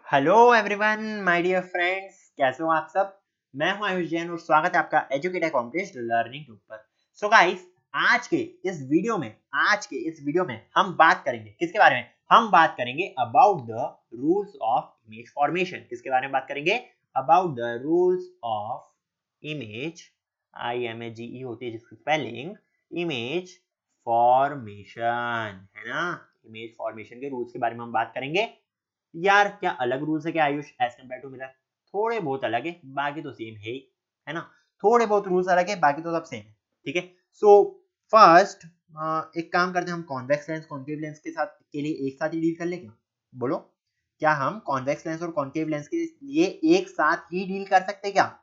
Hello everyone my dear friends, कैसे हो आप सब। मैं हूं आयुष जैन और स्वागत है आपका एजुकेट अकॉम्प्लिश्ड लर्निंग टूल पर। सो गाइस, आज के इस वीडियो में हम बात करेंगे किसके बारे में। हम बात करेंगे about the rules of image formation. किसके बारे में बात करेंगे? About the rules of image, IMAGE होती है जिसकी स्पेलिंग इमेज फॉर्मेशन, है ना। इमेज फॉर्मेशन के रूल्स के बारे में हम बात करेंगे। यार क्या अलग रूल्स है क्या Ayush as compared to mirror? थोड़े बहुत अलग है, बाकी तो सेम है ना। थोड़े बहुत रूल्स अलग है, बाकी तो सब सेम है। ठीक है। सो फर्स्ट एक काम करते हैं, हम कॉन्वेक्स लेंस कॉन्केव लेंस के साथ के लिए एक साथ ही डील कर ले क्या? बोलो, क्या हम कॉन्वेक्स लेंस और कॉन्केव लेंस के लिए एक साथ ही डील कर सकते हैं क्या?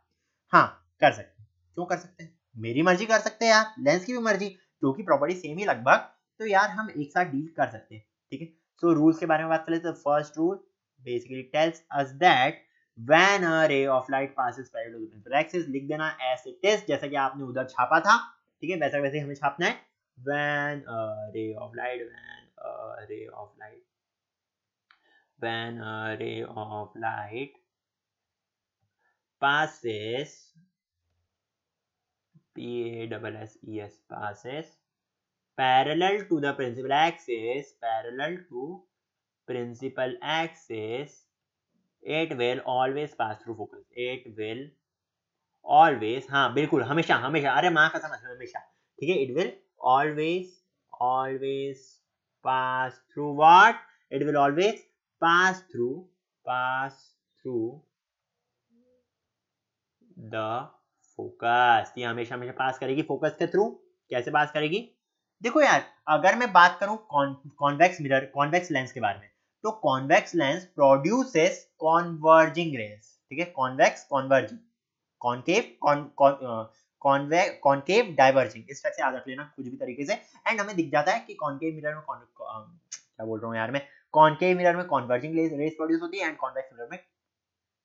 हाँ, कर सकते हैं। क्यों कर सकते हैं? मेरी मर्जी कर सकते हैं यार, लेंस की भी मर्जी, क्योंकि प्रॉपर्टी सेम ही लगभग। तो यार हम एक साथ डील कर सकते हैं। ठीक है। सो रूल्स के बारे में बात करें तो first rule basically tells us that when a ray of light passes parallel to the principal axis, लिख देना as it is, जैसा कि आपने उधर छापा था। ठीक है, वैसा वैसे हमें छापना है। when a ray of light when a ray of light when a ray of light passes passes parallel to the principal axis, it will always pass through focus. It will always, हाँ बिल्कुल, हमेशा हमेशा, अरे माँ कसम हमेशा। ठीक है, it will always pass through what? It will always pass through the focus. ये हमेशा हमेशा पास करेगी फोकस के थ्रू। कैसे पास करेगी? देखो यार, अगर मैं बात करूं कॉन्वेक्स मिरर कॉन्वेक्स लेंस के बारे में, तो convex lens produces converging rays. ठीक है, convex converging, concave concave diverging, इस तरह से याद रख लेना कुछ भी तरीके से। एंड हमें दिख जाता है कि कॉन्केव मिरर में क्या बोल रहा हूँ यार मैं, कॉन्केव मिरर में कॉन्वर्जिंग रेज प्रोड्यूस होती है, एंड कॉन्वेक्स मिरर में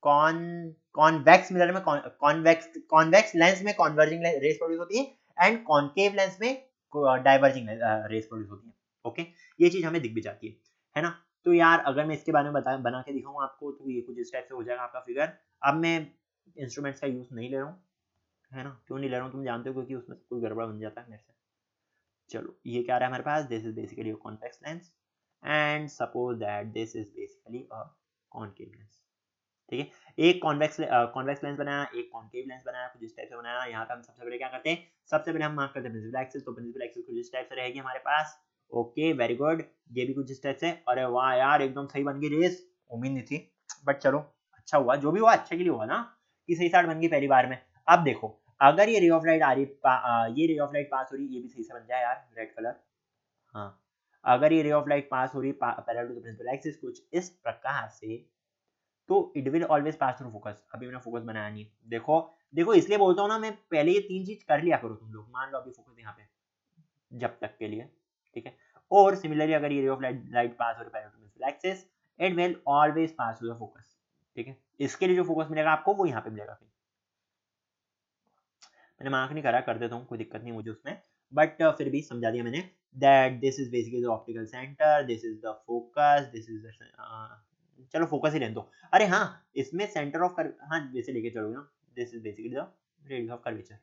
कॉन्वेक्स मिरर में कॉन्वेक्स लेंस में कॉन्वर्जिंग रेज प्रोड्यूस होती है, एंड कॉन्केव लेंस में डाइवर्जिंग रेज प्रोड्यूस होती है। ओके, ये चीज हमें दिख भी जाती है ना। तो यार अगर मैं इसके बारे में बना के दिखाऊं आपको, तो ये कुछ इस टाइप से हो जाएगा आपका फिगर। अब मैं इंस्ट्रूमेंट्स का यूज नहीं ले रहा हूँ, है ना। क्यों नहीं ले रहा हूँ तुम जानते हो, क्योंकि उसमें कुछ गड़बड़ बन जाता है मेरे से। चलो, ये क्या रहा है हमारे पास? This is basically a convex lens, and suppose that this is basically a concave lens. ठीक है, एक कॉन्वेक्स लेंस बनाया, एक कॉन्केव लेंस बनाया, कुछ इस टाइप से बनाया। यहाँ पे हम सबसे पहले क्या करते हैं? सबसे पहले हम मार्क करते हैं प्रिंसिपल एक्सिस। तो प्रिंसिपल एक्सिस कुछ इस टाइप से रहेगी हमारे पास। Okay, very good. ये भी कुछ इस टाइप से। अरे वाह यार, एकदम सही बन गई रेस, उम्मीद नहीं थी, बट चलो अच्छा हुआ, जो भी हुआ अच्छे के लिए हुआ ना, कि सही साइड बन गई पहली बार में। अब देखो, अगर ये रे ऑफ लाइट आ रही, ये रे ऑफ लाइट पास हो रही, ये भी सही से बन जाए यार, रेड कलर। हाँ, अगर ये रे ऑफ लाइट पास हो रही parallel to the principal axis कुछ इस प्रकार से, तो it will always pass through focus. अभी मैंने फोकस बनाया नहीं, देखो देखो, इसलिए बोलता हूँ ना, मैं पहले ये तीन चीज कर लिया करो तुम लोग। मान लो अभी फोकस यहाँ पे जब तक के लिए, ठीक है। और सिमिलरली अगर ये रे ऑफ लाइट पास हो रही है axis, it will always pass through the focus. ठीक है, इसके लिए जो फोकस मिलेगा आपको वो यहाँ पे मिलेगा। फिर मैंने मार्क नहीं करा, कर देता हूँ, कोई दिक्कत नहीं मुझे उसमें, बट फिर भी समझा दिया मैंने। That this is basically the optical centre, this is the focus, this is the, चलो फोकस ही लेने दो। अरे हाँ, इसमें सेंटर ऑफ हाँ वैसे लेके चलो ना, this is basically the radius of curvature.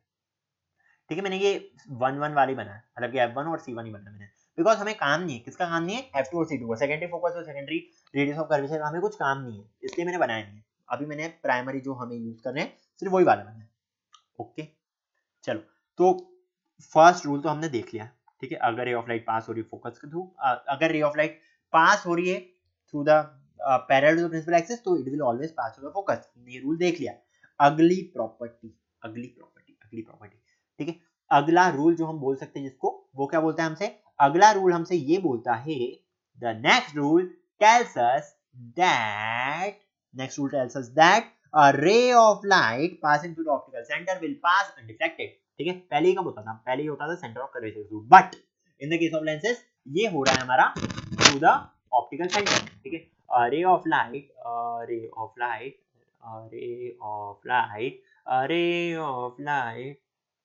ठीक है, मैंने ये 1 1 वाली बनाया, मतलब कि F1 और C1 ही बनाया मैंने, बिकॉज हमें काम नहीं है, किसका काम नहीं है? F2 और C2 का, सेकेंडरी फोकस और सेकेंडरी रेडियस ऑफ कर्वेचर का हमें कुछ काम नहीं है, इसलिए मैंने बनाया नहीं है। अभी मैंने प्राइमरी जो हमें यूज कर रहे हैं सिर्फ वही वाला बनाया। ओके, चलो। तो फर्स्ट रूल तो हमने देख लिया। ठीक है, अगर रे ऑफ लाइट पास हो रही है फोकस के थ्रू, अगर रे ऑफ लाइट पास हो रही है through the parallel to the principal axis, तो it will always pass through the focus. ये रूल देख लिया। अगली प्रॉपर्टी ठीक है, अगला रूल जो हम बोल सकते हैं जिसको, वो क्या बोलता है हमसे? अगला रूल हमसे ये बोलता है, the next rule tells us that next rule tells us that a ray of light passing through the optical center will pass undeflected। ठीक है, पहले ही कब होता था? पहले ही होता था centre of curvature through, but in the case of lenses ये हो रहा है हमारा थ्रू द ऑप्टिकल सेंटर। ठीक है, a ray of light a ray of light a ray of light a ray of light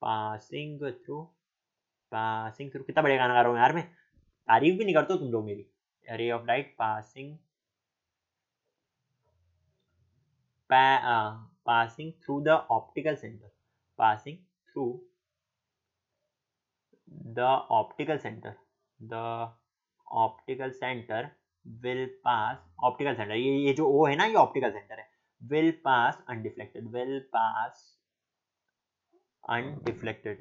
passing through, कितना बढ़िया गाना गा रहा हूँ यार मैं, तारीफ भी नहीं करते तुम लोग मेरी। a ray of light passing passing through the optical center, passing through the optical center, the optical center will pass, optical center ये जो O है ना, ये optical center है, will pass undeflected, will pass undeflected,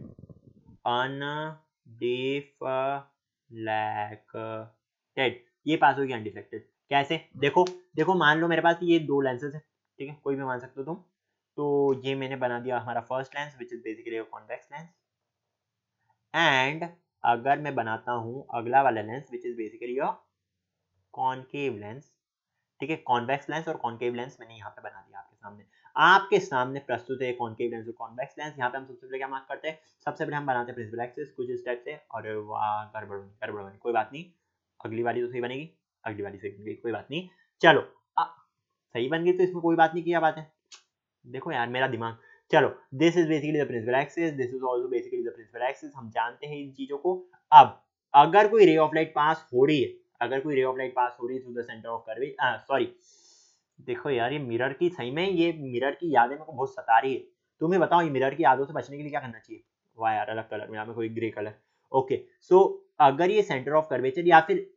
undeflected, ये पास होगी undeflected. कैसे? देखो देखो, मान लो मेरे पास ये दो लेंसेज है, ठीक है, कोई भी मान सकते हो तुम। तो ये मैंने बना दिया हमारा first lens which is basically convex lens, and अगर मैं बनाता हूँ अगला वाला lens which is basically a concave lens, ठीक है, कॉन्वेक्स लेंस और कॉनकेव लेंस मैंने यहाँ पे बना दिया आपके सामने प्रस्तुत है कॉनकेव लेंस और कॉन्वेक्स लेंस। यहाँ पे हम सबसे पहले क्या मार्क करते हैं? सबसे पहले हम बनाते हैं प्रिंसिपल एक्सिस कुछ इस टाइप से, और वाह गड़बड़ बनी, कोई बात नहीं, अगली वाली तो सही बनेगी, अगली वाली सही बनेगी, कोई बात नहीं, चलो सही बन गई तो इसमें कोई बात नहीं, क्या बात है, देखो यार मेरा दिमाग, चलो this is basically the principal axis, this is also basically the principal axis, हम जानते हैं इन चीजों को। अब अगर कोई रे ऑफ लाइट पास हो रही है, अगर कोई रे ऑफ लाइट पास हो रही है through the centre of curvature, sorry, देखो यार ये मिरर की, सही में ये मिरर की यादें मेरे को बहुत सता रही है। तुम्हें बताओ ये मिरर की यादों से बचने के लिए क्या करना चाहिए? वाह यार अलग कलर में, यहाँ पे कोई ग्रे कलर, ओके। सो अगर ये सेंटर ऑफ कर्वेचर या फिर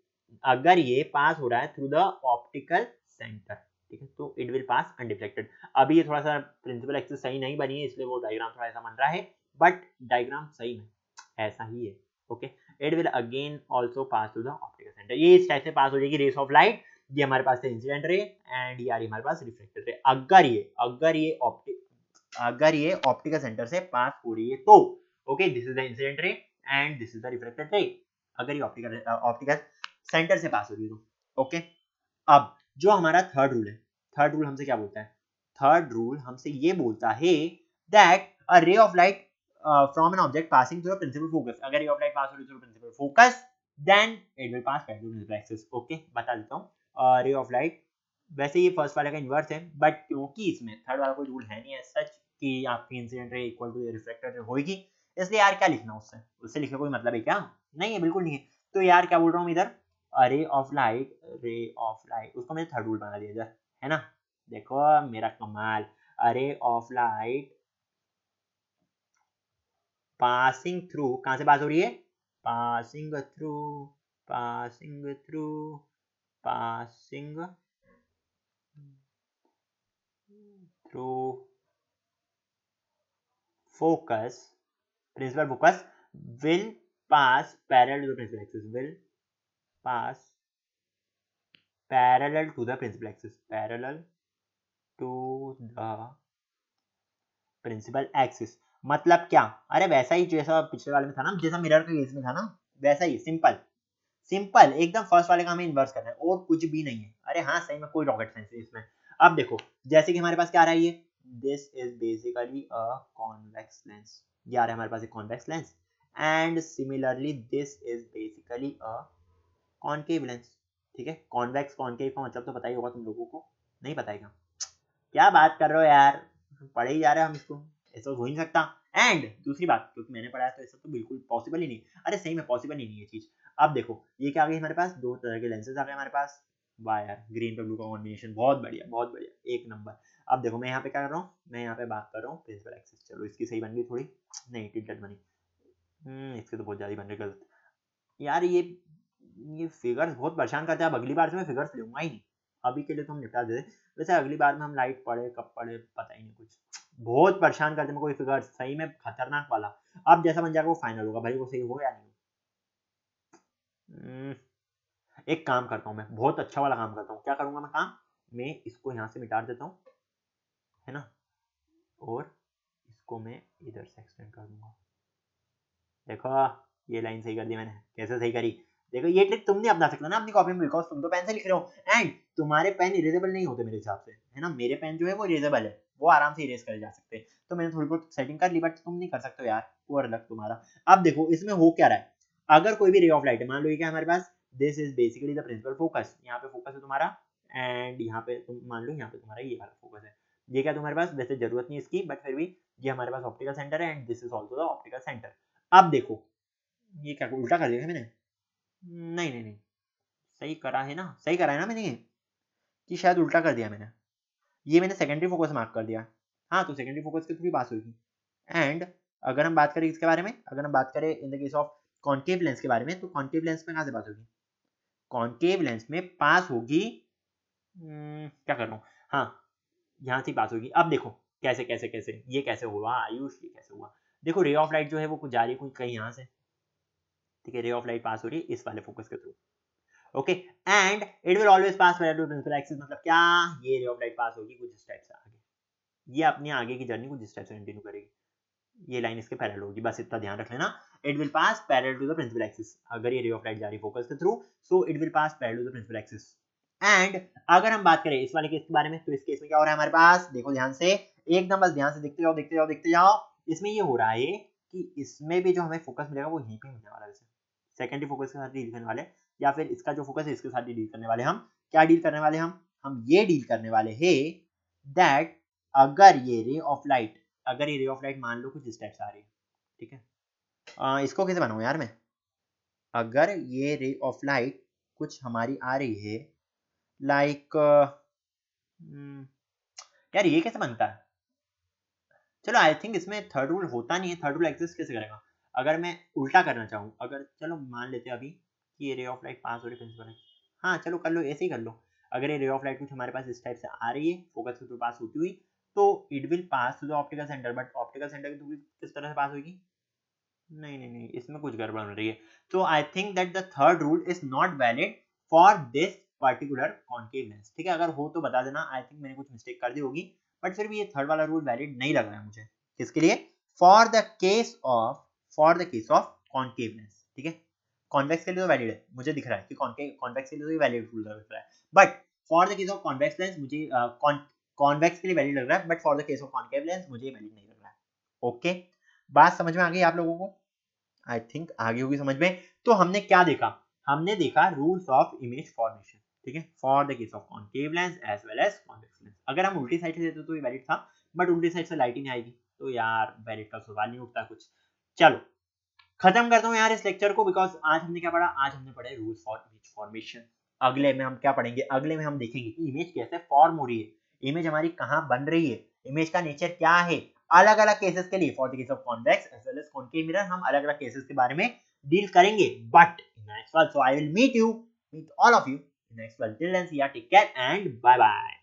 अगर ये पास हो रहा है थ्रू द ऑप्टिकल सेंटर, ठीक है, तो इट विल पास अनडिफ्लेक्टेड। अभी ये थोड़ा सा प्रिंसिपल एक्सिस सही नहीं बनी है, इसलिए वो डायग्राम थोड़ा ऐसा बन रहा है, बट डायग्राम सही में ऐसा ही है, okay. It will again also pass through the optical centre, ये इस टाइप से पास हो जाएगी रेस ऑफ लाइट। ये हमारे पास है इंसिडेंट रे एंड ये आ रही हमारे पास रिफ्लेक्टेड रे। अगर ये ऑप्टिकल सेंटर से पास हो रही है तो, okay, this is the incident ray and this is the reflected ray, अगर ये ऑप्टिकल सेंटर से पास हो रही है तो, ओके। अब जो हमारा थर्ड रूल है, थर्ड रूल हमसे क्या बोलता है? थर्ड रूल हमसे ये बोलता है that a ray of light from an object passing through a principal focus, अगर रे ऑफ लाइट पास हो रही है through principal focus, then it will pass parallel to principal axis, okay. बता देता हूँ, रे ऑफ लाइट, वैसे ये फर्स्ट वाले का इन्वर्स है, बट क्योंकि इसमें थर्ड वाला कोई रूल है नहीं है सच कि आपकी incident ray equal to reflected ray होगी, इसलिए यार क्या लिखना उससे लिखने कोई मतलब है क्या? नहीं है, बिल्कुल नहीं है। तो यार क्या बोल रहा हूँ इधर, रे ऑफ लाइट, उसको मैंने थर्ड रूल बना दिया इधर, है ना, देखो मेरा कमाल, रे ऑफ लाइट पासिंग थ्रू, कहां से पास हो रही है? Passing through passing through passing through focus, principal focus will pass parallel to the principal axis, will pass parallel to the principal axis, parallel to the principal axis। मतलब क्या? अरे वैसा ही जैसा पिछले वाले में था ना, जैसा मिरर के केस में था ना, वैसा ही सिंपल सिंपल एकदम, फर्स्ट वाले का हमें इन्वर्स करना है और कुछ भी नहीं है। अरे हाँ सही में कोई रॉकेट साइंस नहीं इसमें। अब देखो जैसे कि हमारे पास क्या आ रहा है, ये this is basically a convex lens, ये आ रहा है हमारे पास एक convex lens, and similarly this is basically a concave lens, ठीक है। कॉन्वेक्स कॉनकेव का मतलब तो पता ही होगा तुम लोगों को, नहीं पता है क्या बात कर रहे हो यार, पढ़े ही जा रहे हैं हम इसको, ऐसा हो ही नहीं सकता। एंड दूसरी बात, क्योंकि मैंने पढ़ा है तो ऐसा तो बिल्कुल पॉसिबल ही नहीं, अरे सही में पॉसिबल ही नहीं है चीज। अब देखो ये क्या आ गई हमारे पास, दो तरह के लेंसेज आ गए हमारे पास, वाह यार ग्रीन पे ब्लू का कॉम्बिनेशन बहुत बढ़िया एक नंबर। अब देखो मैं यहाँ पे क्या कर रहा हूँ, मैं यहाँ पे बात कर रहा हूँ प्रिंसिपल एक्सिस, चलो इसकी सही बन गई थोड़ी, नहीं टिल्टेड बनी, इसकी तो बहुत ज्यादा बन रही गलत यार। ये फिगर्स बहुत परेशान करते हैं, अब अगली बार से मैं फिगर्स लूंगा ही नहीं, अभी के लिए तो हम निपटा दे। वैसे अगली बार में हम लाइट पढ़े कब पढ़े पता ही नहीं कुछ, बहुत परेशान करते हैं कोई फिगर्स, सही में खतरनाक वाला। अब जैसा बन जाएगा वो फाइनल होगा भाई, वो सही हो या नहीं। एक काम करता हूँ, मैं बहुत अच्छा वाला काम करता हूँ, क्या करूंगा मैं काम, मैं इसको यहाँ से मिटा देता हूँ, है ना, और इसको मैं इधर से एक्सटेंड कर दूंगा। देखो ये लाइन सही कर दी मैंने, कैसे सही करी, देखो ये ट्रिक तुम नहीं अपना सकते ना अपनी कॉपी में, बिकॉज तुम तो पेन से लिख रहे हो एंड तुम्हारे पेन इरेजेबल नहीं होते मेरे हिसाब से, है ना, मेरे पेन जो है वो इरेजेबल है, वो आराम से इरेज करे जा सकते हैं। तो मैंने थोड़ी बहुत सेटिंग कर ली, बट तुम नहीं कर सकते हो यार, पुअर लक तुम्हारा। अब देखो इसमें हो क्या रहा है, अगर कोई भी रे ऑफ लाइट है, मान लो ये क्या हमारे पास, this is basically the principal focus, यहाँ पे फोकस है तुम्हारा, एंड यहाँ पे तुम मान लो यहाँ पे तुम्हारा ये वाला फोकस है, ये क्या तुम्हारे पास, वैसे जरूरत नहीं इसकी, बट फिर भी ये हमारे पास ऑप्टिकल सेंटर है and this is also the optical centre. अब देखो ये क्या उल्टा कर दिया मैंने, नहीं सही करा है ना, सही करा है ना मैंने, कि शायद उल्टा कर दिया मैंने, ये मैंने सेकेंडरी फोकस मार्क कर दिया। हाँ, तो सेकेंडरी फोकस के थ्रू ही पास होगी। एंड अगर हम बात करें इसके बारे में, अगर हम बात करें in the case of concave lens के बारे में, तो कॉन्केव लेंस में कहाँ से पास होगी? कॉन्केव लेंस में पास होगी, क्या कर रहा हूँ, हाँ, यहाँ से पास होगी। अब देखो कैसे कैसे कैसे ये कैसे हुआ आयुष, ये कैसे हुआ? देखो रे ऑफ लाइट जो है वो कुछ जा रही है कुछ कहीं यहाँ से, ठीक है, रे ऑफ लाइट पास हो रही है इस वाले फोकस के through, okay, and it will always pass parallel to principal axis. मतलब क्या, ये रे ऑफ लाइट पास होगी कुछ इस टाइप से आगे, ये अपनी आगे की जर्नी कुछ इस टाइप से कंटिन्यू करेगी, ये लाइन इसके पैरेलल होगी, बस इतना ध्यान रख लेना। It will pass parallel to the principal axis, अगर ये रे ऑफ लाइट जा रही है फोकस के through, so it will pass parallel to the principal axis. And अगर हम बात करें इस वाले केस के बारे में, तो इस केस में क्या हो रहा है हमारे पास, देखो ध्यान से, एकदम बस ध्यान से देखते जाओ देखते जाओ देखते जाओ। इसमें ये हो रहा है कि इसमें भी जो हमें फोकस मिलेगा वो यहीं पे मिलने वाला है, सेकेंडरी फोकस के साथ डील करने वाले, या फिर इसका जो फोकस है इसके साथ डील करने वाले। हम क्या डील करने वाले, हम ये डील करने वाले हैं दैट अगर ये रे ऑफ लाइट, अगर ये रे ऑफ लाइट मान लो कुछ इस टाइप से आ रही है, ठीक है, इसको कैसे बनाऊं यार मैं, अगर ये रे ऑफ लाइट कुछ हमारी आ रही है लाइक, यार ये कैसे बनता है? चलो आई थिंक इसमें थर्ड रूल होता नहीं है, थर्ड रूल एग्जिस्ट कैसे करेगा? अगर मैं उल्टा करना चाहूँ, अगर चलो मान लेते हैं अभी कि ये रे ऑफ लाइट पास हो रही प्रिंसिपल, हाँ चलो कर लो, ऐसे ही कर लो। अगर ये रे ऑफ लाइट कुछ हमारे पास इस टाइप से आ रही है फोकस के थ्रू पास होती हुई, तो it will pass to the optical centre, but optical centre के थ्रू किस तरह से पास होगी? नहीं नहीं नहीं, इसमें कुछ गड़बड़ हो रही है। तो I think that the third rule is not valid for this particular concave lens, ठीक है, अगर हो तो बता देना, आई थिंक मैंने कुछ मिस्टेक कर दी होगी, बट फिर भी ये थर्ड वाला रूल वैलिड नहीं लग रहा है मुझे। किसके लिए? For the case of concave lens, ठीक है, कॉन्वेक्स के लिए तो वैलिड है, मुझे दिख रहा है कि कॉन्वेक्स के लिए तो वैलिड रूल लग रहा है, but for the case of convex lens मुझे कॉन्वेक्स के लिए वैलिड लग रहा है, but for the case of concave lens मुझे वैलिड नहीं लग रहा है। ओके, बात समझ में आ गई आप लोगों को? आई थिंक आगे होगी समझ में। तो हमने क्या देखा? हमने देखा रूल्स ऑफ इमेज फॉर्मेशन, ठीक है, for the case of concave lens as well as convex lens. अगर हम उल्टी साइड से देते तो ये वैलिड था, बट उल्टी साइड से लाइट ही नहीं आएगी, तो यार वैलिड का सवाल नहीं उठता कुछ। चलो खत्म करता हूँ यार इस लेक्चर को, बिकॉज आज हमने क्या पढ़ा? आज हमने पढ़े रूल्स फॉर इमेज फॉर्मेशन। अगले में हम क्या पढ़ेंगे? अगले में हम देखेंगे कि इमेज कैसे फॉर्म हो रही है, इमेज हमारी कहाँ बन रही है, इमेज का नेचर क्या है, अलग अलग केसेस के लिए, for the case of convex as well as concave mirror, हम अलग अलग केसेस के बारे में डील करेंगे, but in next one, so I will meet all of you in next one. Till then see ya take care and bye bye.